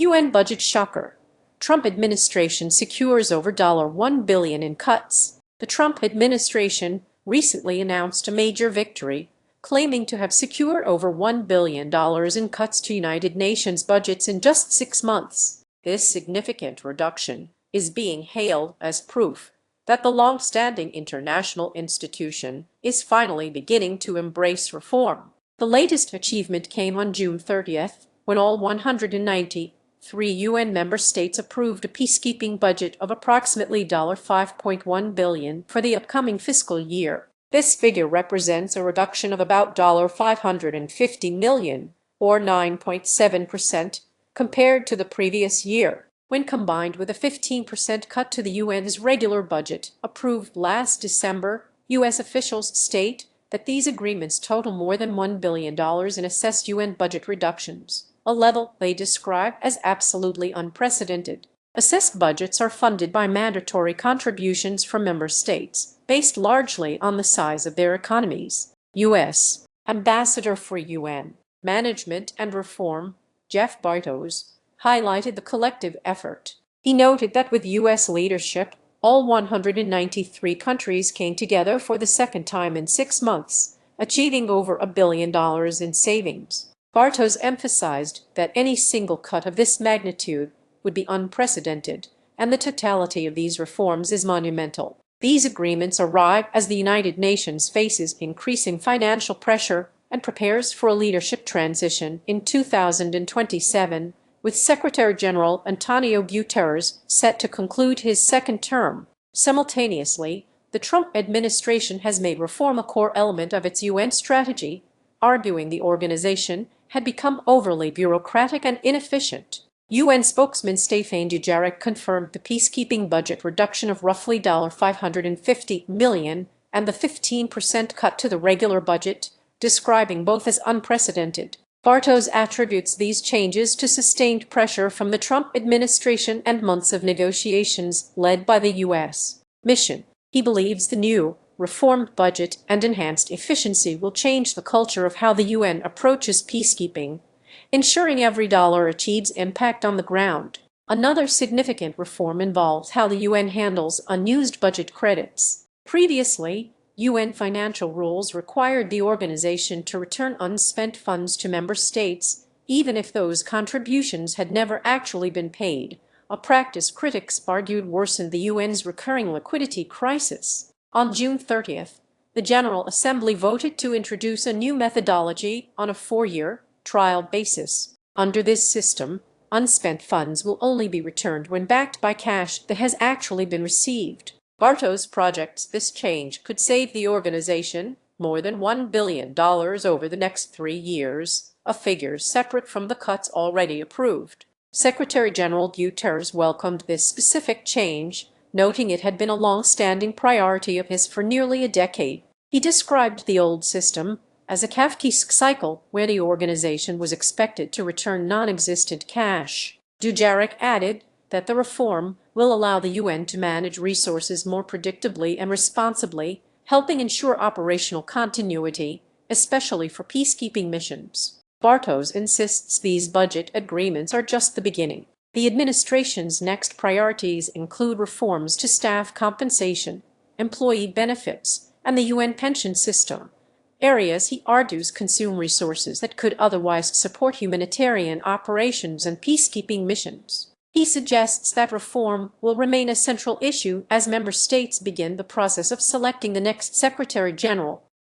UN budget shocker. Trump administration secures over $1 billion in cuts. The Trump administration recently announced a major victory, claiming to have secured over $1 billion in cuts to United Nations budgets in just 6 months. This significant reduction is being hailed as proof that the long-standing international institution is finally beginning to embrace reform. The latest achievement came on June 30th, when all 193 UN member states approved a peacekeeping budget of approximately $5.1 billion for the upcoming fiscal year. This figure represents a reduction of about $550 million, or 9.7%, compared to the previous year. When combined with a 15% cut to the UN's regular budget approved last December, U.S. officials state that these agreements total more than $1 billion in assessed UN budget reductions, a level they describe as absolutely unprecedented. Assessed budgets are funded by mandatory contributions from member states, based largely on the size of their economies. U.S. Ambassador for UN Management and Reform, Jeff Bartos, highlighted the collective effort. He noted that with U.S. leadership, all 193 countries came together for the second time in 6 months, achieving over $1 billion in savings. Bartos emphasized that any single cut of this magnitude would be unprecedented, and the totality of these reforms is monumental. These agreements arrive as the United Nations faces increasing financial pressure and prepares for a leadership transition in 2027, with Secretary-General Antonio Guterres set to conclude his second term. Simultaneously, the Trump administration has made reform a core element of its UN strategy, arguing the organization had become overly bureaucratic and inefficient. UN spokesman Stéphane Dujarric confirmed the peacekeeping budget reduction of roughly $550 million and the 15% cut to the regular budget, describing both as unprecedented. Bartos attributes these changes to sustained pressure from the Trump administration and months of negotiations led by the U.S. mission. He believes the new, reformed budget and enhanced efficiency will change the culture of how the UN approaches peacekeeping, ensuring every dollar achieves impact on the ground. Another significant reform involves how the UN handles unused budget credits. Previously, UN financial rules required the organization to return unspent funds to member states, even if those contributions had never actually been paid, a practice critics argued worsened the UN's recurring liquidity crisis. On June 30th, the General Assembly voted to introduce a new methodology on a 4-year trial basis. Under this system, unspent funds will only be returned when backed by cash that has actually been received. Bartos projects this change could save the organization more than $1 billion over the next 3 years, a figure separate from the cuts already approved. Secretary-General Guterres welcomed this specific change, noting it had been a long-standing priority of his for nearly a decade. He described the old system as a Kafkaesque cycle where the organization was expected to return non-existent cash. Dujarric added that the reform will allow the UN to manage resources more predictably and responsibly, helping ensure operational continuity, especially for peacekeeping missions. Bartos insists these budget agreements are just the beginning. The administration's next priorities include reforms to staff compensation, employee benefits, and the UN pension system, areas he argues consume resources that could otherwise support humanitarian operations and peacekeeping missions. He suggests that reform will remain a central issue as member states begin the process of selecting the next Secretary-General.